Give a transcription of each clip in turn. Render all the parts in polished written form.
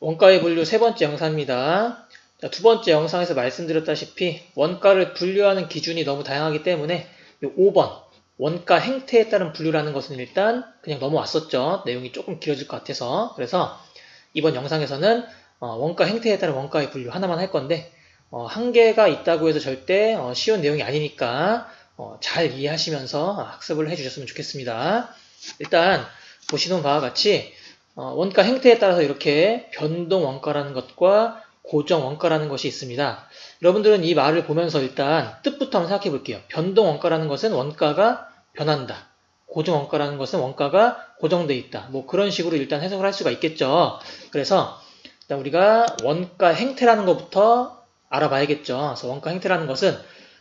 원가의 분류 세 번째 영상입니다. 자, 두 번째 영상에서 말씀드렸다시피 원가를 분류하는 기준이 너무 다양하기 때문에 이 5번 원가 행태에 따른 분류라는 것은 일단 그냥 넘어왔었죠. 내용이 조금 길어질 것 같아서. 그래서 이번 영상에서는 원가 행태에 따른 원가의 분류 하나만 할 건데 한계가 있다고 해서 절대 쉬운 내용이 아니니까 잘 이해하시면서 학습을 해주셨으면 좋겠습니다. 일단 보시는 바와 같이 원가 행태에 따라서 이렇게 변동 원가라는 것과 고정 원가라는 것이 있습니다. 여러분들은 이 말을 보면서 일단 뜻부터 한번 생각해 볼게요. 변동 원가라는 것은 원가가 변한다. 고정 원가라는 것은 원가가 고정되어 있다. 뭐 그런 식으로 일단 해석을 할 수가 있겠죠. 그래서 일단 우리가 원가 행태라는 것부터 알아봐야겠죠. 그래서 원가 행태라는 것은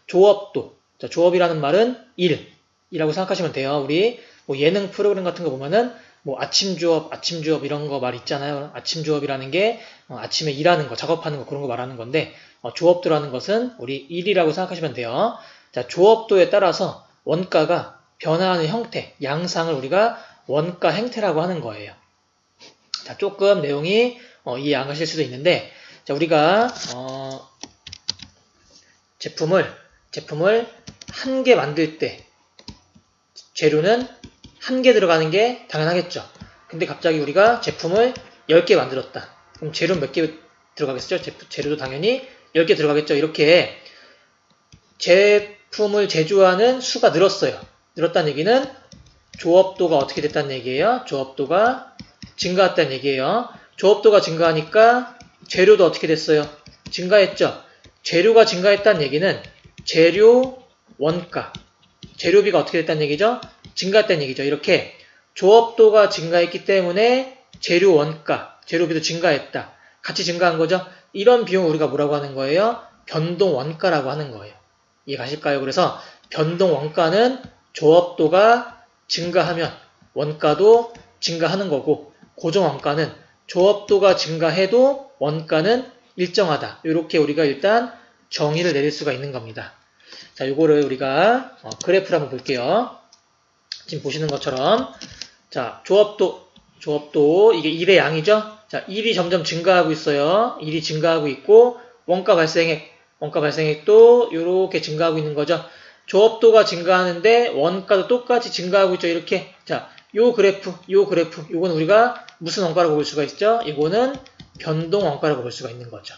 조업도, 조업이라는 말은 일이라고 생각하시면 돼요. 우리 뭐 예능 프로그램 같은 거 보면은 뭐 아침 조업 이런 거 말 있잖아요. 아침 조업이라는 게 아침에 일하는 거, 작업하는 거 그런 거 말하는 건데 조업도라는 것은 우리 일이라고 생각하시면 돼요. 자, 조업도에 따라서 원가가 변화하는 형태, 양상을 우리가 원가 행태라고 하는 거예요. 자, 조금 내용이 이해 안 가실 수도 있는데 자, 우리가 제품을 한 개 만들 때 재료는 한 개 들어가는 게 당연하겠죠. 근데 갑자기 우리가 제품을 10개 만들었다. 그럼 재료는 몇 개 들어가겠죠? 재료도 당연히 10개 들어가겠죠. 이렇게 제품을 제조하는 수가 늘었어요. 늘었다는 얘기는 조업도가 어떻게 됐다는 얘기예요? 조업도가 증가했다는 얘기예요. 조업도가 증가하니까 재료도 어떻게 됐어요? 증가했죠. 재료가 증가했다는 얘기는 재료 원가, 재료비가 어떻게 됐다는 얘기죠? 증가했다는 얘기죠. 이렇게 조업도가 증가했기 때문에 재료 원가, 재료비도 증가했다. 같이 증가한 거죠. 이런 비용을 우리가 뭐라고 하는 거예요? 변동 원가라고 하는 거예요. 이해 가실까요? 그래서 변동 원가는 조업도가 증가하면 원가도 증가하는 거고 고정 원가는 조업도가 증가해도 원가는 일정하다. 이렇게 우리가 일단 정의를 내릴 수가 있는 겁니다. 자, 요거를 우리가 그래프를 한번 볼게요. 지금 보시는 것처럼 자, 조업도 이게 일의 양이죠? 자, 일이 점점 증가하고 있어요. 일이 증가하고 있고 원가 발생액도 이렇게 증가하고 있는 거죠. 조업도가 증가하는데 원가도 똑같이 증가하고 있죠. 이렇게 자, 요 그래프, 요거는 우리가 무슨 원가라고 볼 수가 있죠? 이거는 변동 원가라고 볼 수가 있는 거죠.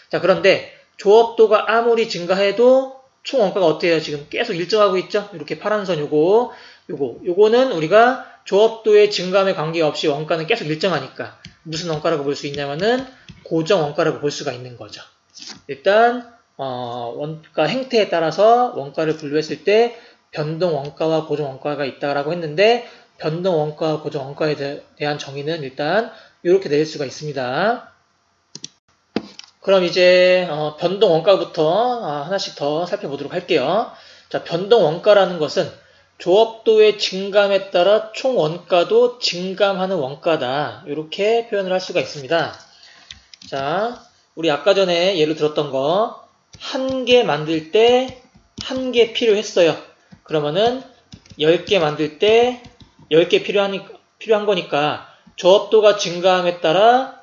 자, 그런데 조업도가 아무리 증가해도 총 원가가 어때요? 지금 계속 일정하고 있죠? 이렇게 파란 선 요거는 우리가 조업도의 증감에 관계없이 원가는 계속 일정하니까 무슨 원가라고 볼 수 있냐면은 고정 원가라고 볼 수가 있는 거죠. 일단 원가 행태에 따라서 원가를 분류했을 때 변동 원가와 고정 원가가 있다라고 했는데 변동 원가와 고정 원가에 대한 정의는 일단 이렇게 내릴 수가 있습니다. 그럼 이제 변동 원가부터 하나씩 더 살펴보도록 할게요. 자, 변동 원가라는 것은 조업도의 증감에 따라 총 원가도 증감하는 원가다. 이렇게 표현을 할 수가 있습니다. 자, 우리 아까 전에 예를 들었던 거 한 개 만들 때 한 개 필요했어요. 그러면은 10개 만들 때 10개 필요한 거니까 조업도가 증가함에 따라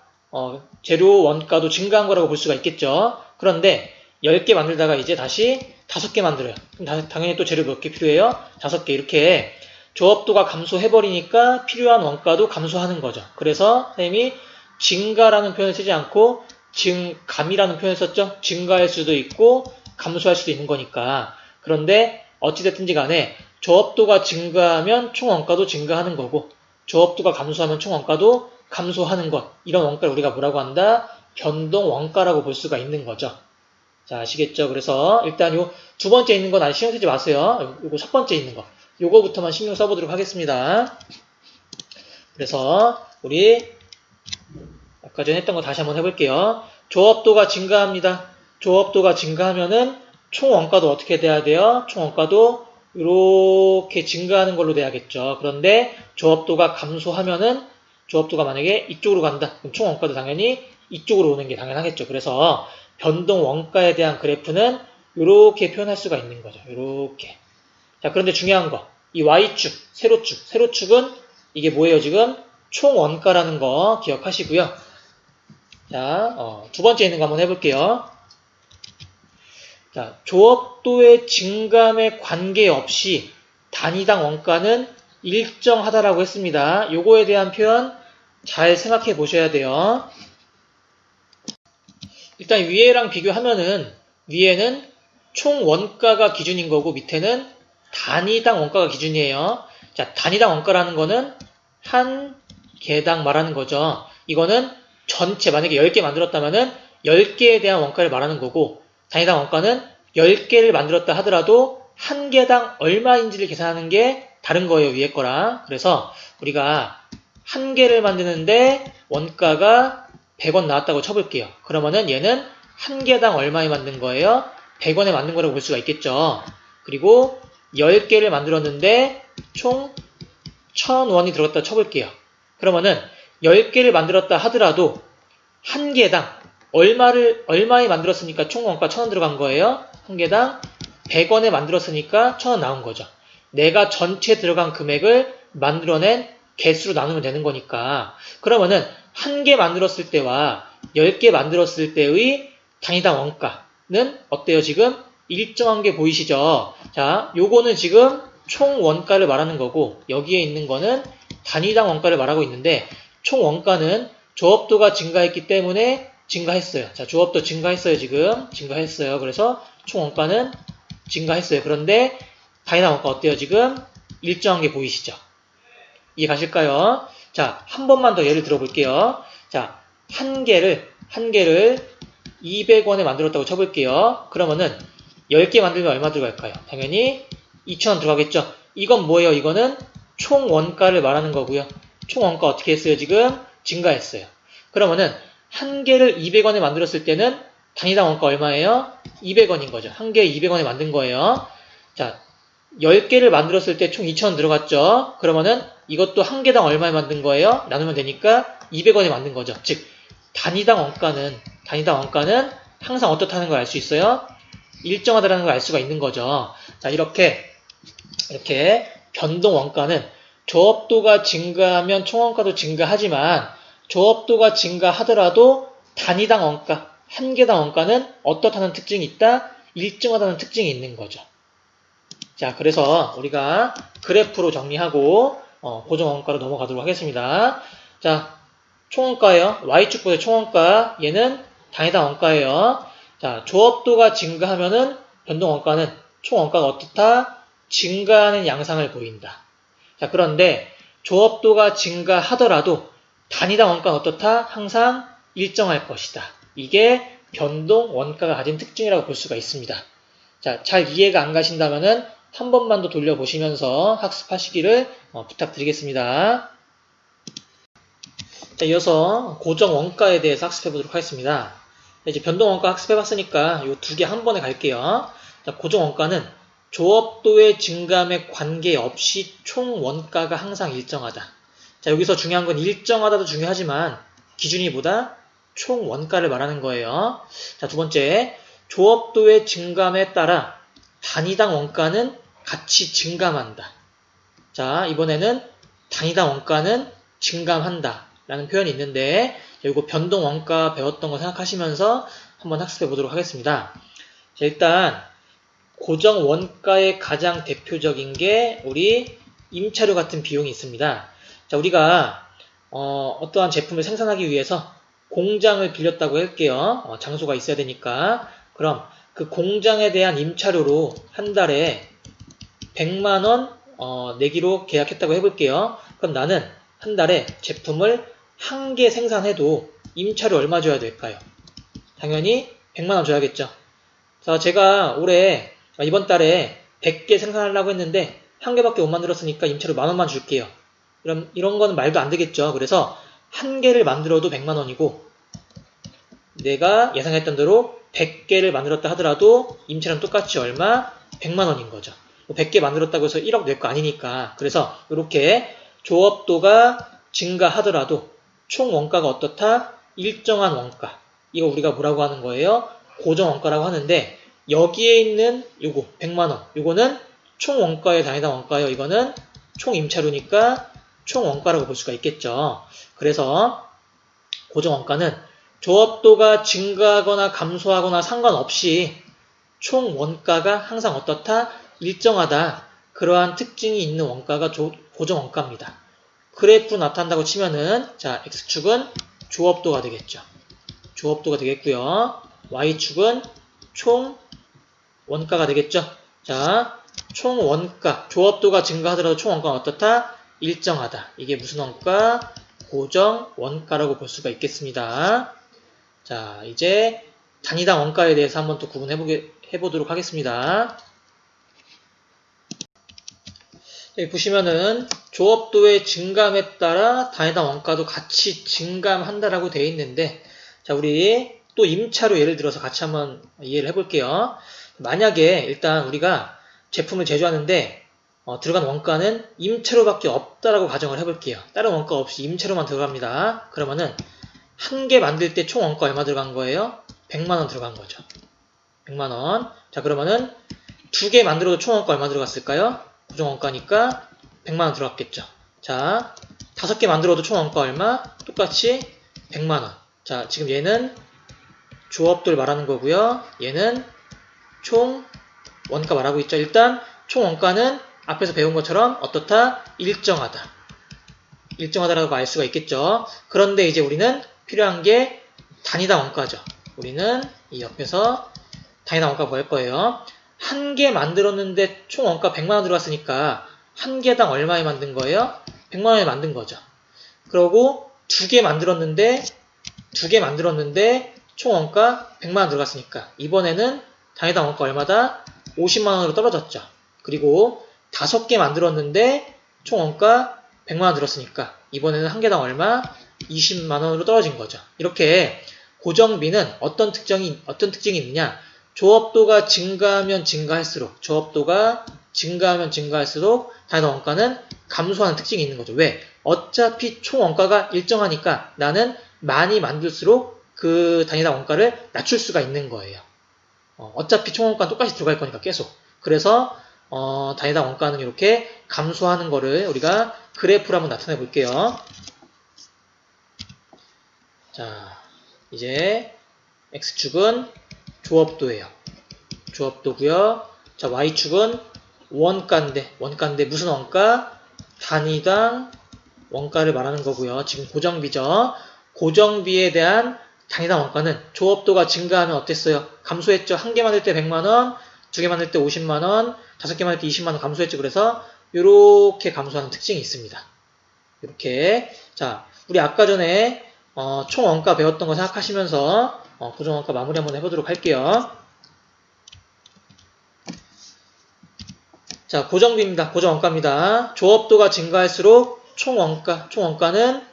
재료 원가도 증가한 거라고 볼 수가 있겠죠. 그런데 10개 만들다가 이제 다시 5개 만들어요. 그럼 당연히 또 재료 몇 개 필요해요? 5개. 이렇게 조업도가 감소해버리니까 필요한 원가도 감소하는 거죠. 그래서 선생님이 증가라는 표현을 쓰지 않고 증감이라는 표현을 썼죠. 증가할 수도 있고 감소할 수도 있는 거니까. 그런데 어찌됐든지 간에 조업도가 증가하면 총 원가도 증가하는 거고 조업도가 감소하면 총 원가도 감소하는 것. 이런 원가를 우리가 뭐라고 한다? 변동 원가라고 볼 수가 있는 거죠. 자, 아시겠죠? 그래서 일단 요 두 번째 있는 건 아직 신경 쓰지 마세요. 요거 첫 번째 있는 거. 요거부터만 신경 써보도록 하겠습니다. 그래서 우리 아까 전에 했던 거 다시 한번 해볼게요. 조업도가 증가합니다. 조업도가 증가하면은 총 원가도 어떻게 돼야 돼요? 총 원가도 이렇게 증가하는 걸로 돼야겠죠. 그런데 조업도가 감소하면은 조업도가 만약에 이쪽으로 간다. 그럼 총 원가도 당연히 이쪽으로 오는 게 당연하겠죠. 그래서 변동 원가에 대한 그래프는 이렇게 표현할 수가 있는 거죠. 이렇게. 자, 그런데 중요한 거. 이 Y축, 세로축은 이게 뭐예요, 지금? 총 원가라는 거 기억하시고요. 자, 두 번째 있는 거 한번 해볼게요. 자, 조업도의 증감에 관계없이 단위당 원가는 일정하다라고 했습니다. 요거에 대한 표현 잘 생각해 보셔야 돼요. 일단 위에랑 비교하면은 위에는 총 원가가 기준인 거고 밑에는 단위당 원가가 기준이에요. 자, 단위당 원가라는 거는 한 개당 말하는 거죠. 이거는 전체 만약에 10개 만들었다면은 10개에 대한 원가를 말하는 거고 단위당 원가는 10개를 만들었다 하더라도 한 개당 얼마인지를 계산하는 게 다른 거예요, 위에 거랑. 그래서 우리가 한 개를 만드는데 원가가 100원 나왔다고 쳐볼게요. 그러면은 얘는 한 개당 얼마에 만든 거예요? 100원에 만든 거라고 볼 수가 있겠죠. 그리고 10개를 만들었는데 총 1000원이 들어갔다 쳐볼게요. 그러면은 10개를 만들었다 하더라도 한 개당 얼마에 만들었으니까 총 원가 1000원 들어간 거예요? 한 개당 100원에 만들었으니까 1000원 나온 거죠. 내가 전체 들어간 금액을 만들어낸 개수로 나누면 되는 거니까. 그러면은 한 개 만들었을 때와 10개 만들었을 때의 단위당 원가는 어때요? 지금 일정한 게 보이시죠? 자, 요거는 지금 총 원가를 말하는 거고 여기에 있는 거는 단위당 원가를 말하고 있는데 총 원가는 조업도가 증가했기 때문에 증가했어요. 자, 조업도 증가했어요. 지금 증가했어요. 그래서 총 원가는 증가했어요. 그런데 단위당 원가 어때요? 지금 일정한 게 보이시죠? 이해 가실까요? 자, 한 번만 더 예를 들어볼게요. 자, 한 개를 200원에 만들었다고 쳐볼게요. 그러면은 10개 만들면 얼마 들어갈까요? 당연히 2,000원 들어가겠죠. 이건 뭐예요? 이거는 총 원가를 말하는 거고요. 총 원가 어떻게 했어요? 지금 증가했어요. 그러면은 한 개를 200원에 만들었을 때는 단위당 원가 얼마예요? 200원인 거죠. 한 개에 200원에 만든 거예요. 자, 10개를 만들었을 때 총 2,000원 들어갔죠. 그러면은 이것도 한 개당 얼마에 만든 거예요? 나누면 되니까 200원에 만든 거죠. 즉 단위당 원가는 항상 어떻다는 걸 알 수 있어요? 일정하다는 걸 알 수가 있는 거죠. 자, 이렇게 변동 원가는 조업도가 증가하면 총원가도 증가하지만 조업도가 증가하더라도 단위당 원가, 한 개당 원가는 어떻다는 특징이 있다? 일정하다는 특징이 있는 거죠. 자, 그래서 우리가 그래프로 정리하고 고정원가로 넘어가도록 하겠습니다. 자, 총원가예요. Y축보의 총원가, 얘는 단위당 원가예요. 자, 조업도가 증가하면은 변동원가는 총원가가 어떻다? 증가하는 양상을 보인다. 자, 그런데 조업도가 증가하더라도 단위당 원가는 어떻다? 항상 일정할 것이다. 이게 변동원가가 가진 특징이라고 볼 수가 있습니다. 자, 잘 이해가 안 가신다면은 한 번만 더 돌려보시면서 학습하시기를 부탁드리겠습니다. 자, 이어서 고정원가에 대해서 학습해보도록 하겠습니다. 이제 변동원가 학습해봤으니까 이 두 개 한 번에 갈게요. 자, 고정원가는 조업도의 증감에 관계없이 총 원가가 항상 일정하다. 자, 여기서 중요한 건 일정하다도 중요하지만 기준이 뭐다? 총 원가를 말하는 거예요. 자, 두 번째, 조업도의 증감에 따라 단위당 원가는 같이 증감한다. 자, 이번에는 단위당 원가는 증감한다 라는 표현이 있는데 이거 변동원가 배웠던 거 생각하시면서 한번 학습해 보도록 하겠습니다. 자, 일단 고정원가의 가장 대표적인 게 우리 임차료 같은 비용이 있습니다. 자, 우리가 어떠한 제품을 생산하기 위해서 공장을 빌렸다고 할게요. 장소가 있어야 되니까. 그럼 그 공장에 대한 임차료로 한 달에 100만원 내기로 계약했다고 해볼게요. 그럼 나는 한 달에 제품을 한 개 생산해도 임차료 얼마 줘야 될까요? 당연히 100만원 줘야겠죠. 자, 제가 이번 달에 100개 생산하려고 했는데 한 개밖에 못 만들었으니까 임차료 10,000원만 줄게요. 그럼 이런 거는 말도 안 되겠죠. 그래서 한 개를 만들어도 100만원이고 내가 예상했던 대로 100개를 만들었다 하더라도 임차료는 똑같이 얼마? 100만원인 거죠. 100개 만들었다고 해서 1억 낼 거 아니니까. 그래서 이렇게 조업도가 증가하더라도 총 원가가 어떻다? 일정한 원가. 이거 우리가 뭐라고 하는 거예요? 고정원가라고 하는데 여기에 있는 요거 100만원. 요거는 총 원가의 단위당 원가예요. 이거는 총 임차료니까 총 원가라고 볼 수가 있겠죠. 그래서 고정원가는 조업도가 증가하거나 감소하거나 상관없이 총 원가가 항상 어떻다? 일정하다. 그러한 특징이 있는 원가가 고정 원가입니다. 그래프로 나타난다고 치면은 자, X축은 조업도가 되겠죠. 조업도가 되겠고요. Y축은 총 원가가 되겠죠. 자, 총 원가, 조업도가 증가하더라도 총 원가는 어떻다? 일정하다. 이게 무슨 원가? 고정 원가라고 볼 수가 있겠습니다. 자, 이제 단위당 원가에 대해서 한번 또 구분해보도록 하겠습니다. 여기 보시면은 조업도의 증감에 따라 단위당 원가도 같이 증감한다라고 되어 있는데, 자, 우리 또 임차로 예를 들어서 같이 한번 이해를 해볼게요. 만약에 일단 우리가 제품을 제조하는데 들어간 원가는 임차료밖에 없다라고 가정을 해볼게요. 다른 원가 없이 임차료만 들어갑니다. 그러면은 한 개 만들 때 총 원가 얼마 들어간 거예요? 100만원 들어간 거죠. 100만원. 자, 그러면은 두 개 만들어도 총 원가 얼마 들어갔을까요? 고정 원가니까 100만원 들어갔겠죠. 자, 5개 만들어도 총 원가 얼마? 똑같이 100만원. 자, 지금 얘는 조업도를 말하는 거고요. 얘는 총 원가 말하고 있죠. 일단 총 원가는 앞에서 배운 것처럼 어떻다? 일정하다. 일정하다라고 알 수가 있겠죠. 그런데 이제 우리는 필요한 게 단위당 원가죠. 우리는 이 옆에서 단위당 원가 구할 거예요. 한 개 만들었는데 총 원가 100만원 들어갔으니까 한 개당 얼마에 만든 거예요? 100만원에 만든 거죠. 그리고 두 개 만들었는데 총 원가 100만원 들어갔으니까 이번에는 단위당 원가 얼마다? 50만원으로 떨어졌죠. 그리고 5개 만들었는데 총 원가 100만원 들었으니까 이번에는 한 개당 얼마? 20만원으로 떨어진 거죠. 이렇게 고정비는 어떤 특징이 있느냐? 조업도가 증가하면 증가할수록 단위당 원가는 감소하는 특징이 있는 거죠. 왜? 어차피 총 원가가 일정하니까 나는 많이 만들수록 그 단위당 원가를 낮출 수가 있는 거예요. 어차피 총 원가는 똑같이 들어갈 거니까 계속. 그래서 단위당 원가는 이렇게 감소하는 거를 우리가 그래프로 한번 나타내 볼게요. 자, 이제 X축은 조업도예요. 조업도고요. 자, Y축은 원가인데 무슨 원가? 단위당 원가를 말하는 거고요. 지금 고정비죠. 고정비에 대한 단위당 원가는 조업도가 증가하면 어땠어요? 감소했죠. 한 개 만들 때 100만원, 두 개 만들 때 50만원, 5개 만들 때 20만원 감소했죠. 그래서 이렇게 감소하는 특징이 있습니다. 이렇게. 자, 우리 아까 전에 총 원가 배웠던 거 생각하시면서 고정 원가 마무리 한번 해보도록 할게요. 자, 고정비입니다. 고정 원가입니다. 조업도가 증가할수록 총 원가는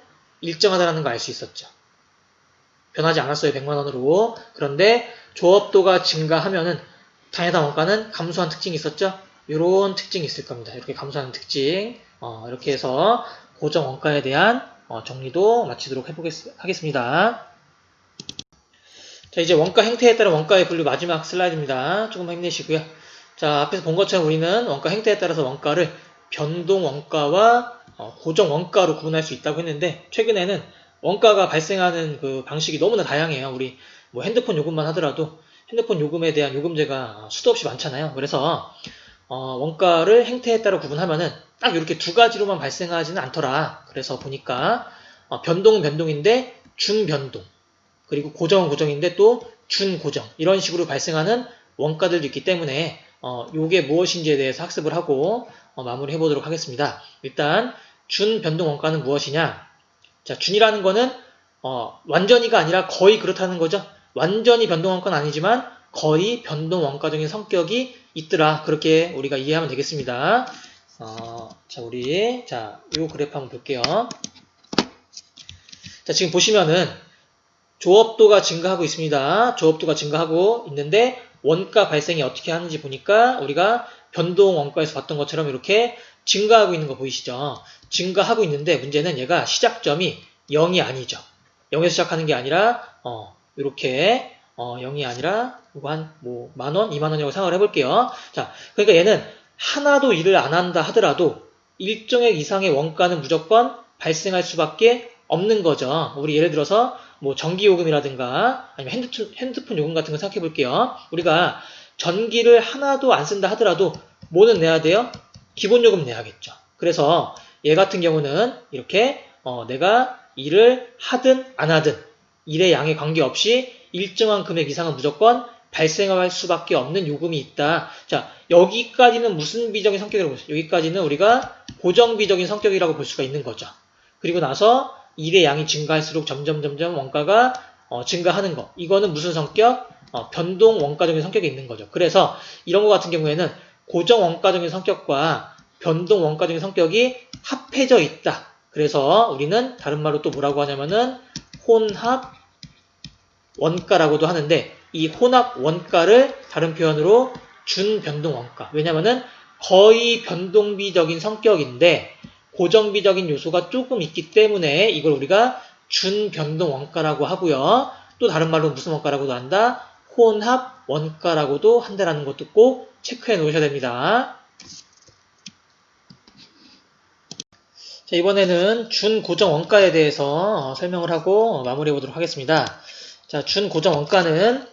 일정하다는 거 알 수 있었죠. 변하지 않았어요. 100만원으로. 그런데 조업도가 증가하면은 단위당 원가는 감소한 특징이 있었죠. 이런 특징이 있을 겁니다. 이렇게 감소하는 특징. 이렇게 해서 고정 원가에 대한 정리도 마치도록 하겠습니다. 자, 이제 원가 행태에 따른 원가의 분류 마지막 슬라이드입니다. 조금만 힘내시고요. 자, 앞에서 본 것처럼 우리는 원가 행태에 따라서 원가를 변동 원가와 고정 원가로 구분할 수 있다고 했는데, 최근에는 원가가 발생하는 그 방식이 너무나 다양해요. 우리 뭐 핸드폰 요금만 하더라도 핸드폰 요금에 대한 요금제가 수도 없이 많잖아요. 그래서 원가를 행태에 따라 구분하면은 딱 이렇게 두 가지로만 발생하지는 않더라. 그래서 보니까 변동은 변동인데 준변동, 그리고 고정은 고정인데 또 준고정, 이런 식으로 발생하는 원가들도 있기 때문에 요게 무엇인지에 대해서 학습을 하고 마무리 해보도록 하겠습니다. 일단 준변동 원가는 무엇이냐? 자, 준이라는 거는 완전히가 아니라 거의 그렇다는 거죠. 완전히 변동 원가는 아니지만 거의 변동 원가적인 성격이 있더라. 그렇게 우리가 이해하면 되겠습니다. 자, 요 그래프 한번 볼게요. 자, 지금 보시면은 조업도가 증가하고 있습니다. 조업도가 증가하고 있는데 원가 발생이 어떻게 하는지 보니까 우리가 변동 원가에서 봤던 것처럼 이렇게 증가하고 있는 거 보이시죠? 증가하고 있는데 문제는 얘가 시작점이 0이 아니죠. 0에서 시작하는 게 아니라 이렇게 0이 아니라 이거 한 뭐 만원, 2만원이라고 생각을 해볼게요. 자, 그러니까 얘는 하나도 일을 안 한다 하더라도 일정액 이상의 원가는 무조건 발생할 수밖에 없는 거죠. 우리 예를 들어서 뭐 전기요금이라든가 아니면 핸드폰 요금 같은 거 생각해 볼게요. 우리가 전기를 하나도 안 쓴다 하더라도 뭐는 내야 돼요? 기본 요금 내야겠죠. 그래서 얘 같은 경우는 이렇게 내가 일을 하든 안 하든 일의 양에 관계없이 일정한 금액 이상은 무조건 발생할 수밖에 없는 요금이 있다. 자, 여기까지는 무슨 비적인 성격이라고 볼수 있어요? 여기까지는 우리가 고정비적인 성격이라고 볼 수가 있는 거죠. 그리고 나서 일의 양이 증가할수록 점점 원가가 증가하는 거. 이거는 무슨 성격? 변동 원가적인 성격이 있는 거죠. 그래서 이런 거 같은 경우에는 고정 원가적인 성격과 변동 원가적인 성격이 합해져 있다. 그래서 우리는 다른 말로 또 뭐라고 하냐면은 혼합 원가라고도 하는데 이 혼합 원가를 다른 표현으로 준변동 원가. 왜냐면은 거의 변동비적인 성격인데 고정비적인 요소가 조금 있기 때문에 이걸 우리가 준변동 원가라고 하고요. 또 다른 말로 무슨 원가라고도 한다? 혼합 원가라고도 한다라는 것도 꼭 체크해 놓으셔야 됩니다. 자, 이번에는 준고정 원가에 대해서 설명을 하고 마무리해 보도록 하겠습니다. 자, 준고정 원가는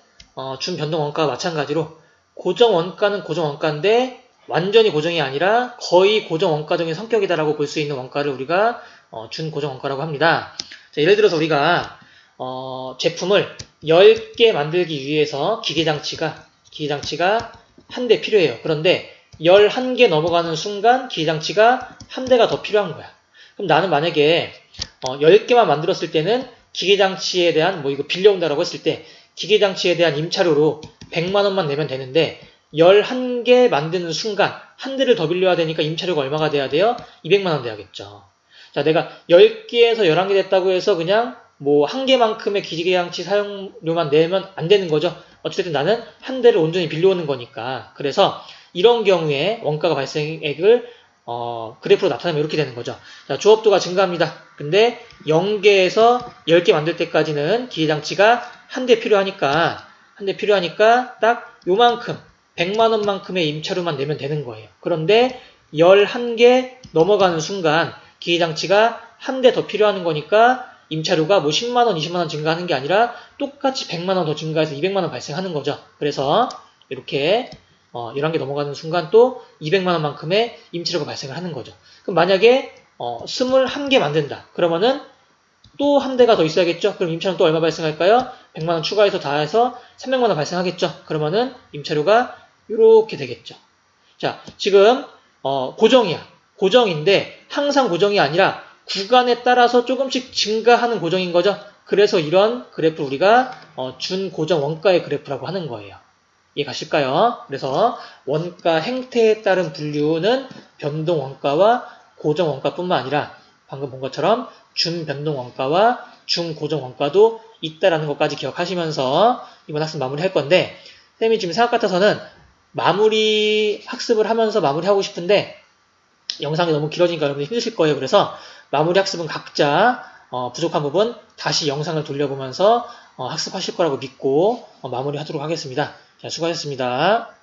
준변동 원가와 마찬가지로 고정 원가는 고정 원가인데 완전히 고정이 아니라 거의 고정 원가적인 성격이다라고 볼 수 있는 원가를 우리가 준고정 원가라고 합니다. 자, 예를 들어서 우리가 제품을 10개 만들기 위해서 기계장치가 한 대 필요해요. 그런데 11개 넘어가는 순간 기계장치가 한 대가 더 필요한 거야. 그럼 나는 만약에 10개만 만들었을 때는 기계장치에 대한 이거 빌려온다라고 했을 때 기계장치에 대한 임차료로 100만 원만 내면 되는데 11개 만드는 순간 한 대를 더 빌려야 되니까 임차료가 얼마가 돼야 돼요? 200만 원 돼야겠죠. 자, 내가 10개에서 11개 됐다고 해서 그냥 한 개만큼의 기계장치 사용료만 내면 안 되는 거죠. 어쨌든 나는 한 대를 온전히 빌려오는 거니까. 그래서 이런 경우에 원가가 발생액을 그래프로 나타내면 이렇게 되는 거죠. 자, 조업도가 증가합니다. 근데 0개에서 10개 만들 때까지는 기계장치가 한 대 필요하니까 딱 요만큼 100만 원만큼의 임차료만 내면 되는 거예요. 그런데 11개 넘어가는 순간 기계장치가 한 대 더 필요한 거니까 임차료가 10만 원, 20만 원 증가하는 게 아니라 똑같이 100만 원 더 증가해서 200만 원 발생하는 거죠. 그래서 이렇게 11개 넘어가는 순간 또 200만 원만큼의 임차료가 발생을 하는 거죠. 그럼 만약에 21개 만든다. 그러면은 또 한 대가 더 있어야겠죠? 그럼 임차료는 또 얼마 발생할까요? 100만 원 추가해서 다 해서 300만 원 발생하겠죠? 그러면은 임차료가 이렇게 되겠죠. 자, 지금 고정이야. 고정인데 항상 고정이 아니라 구간에 따라서 조금씩 증가하는 고정인 거죠. 그래서 이런 그래프 우리가 준고정 원가의 그래프라고 하는 거예요. 이해 가실까요? 그래서 원가 행태에 따른 분류는 변동 원가와 고정 원가뿐만 아니라 방금 본 것처럼 준변동 원가와 준고정 원가도 있다라는 것까지 기억하시면서 이번 학습 마무리할 건데 쌤이 지금 생각 같아서는 마무리 학습을 하면서 마무리하고 싶은데 영상이 너무 길어지니까 여러분이 힘드실 거예요. 그래서 마무리 학습은 각자 부족한 부분 다시 영상을 돌려보면서 학습하실 거라고 믿고 마무리하도록 하겠습니다. 자, 수고하셨습니다.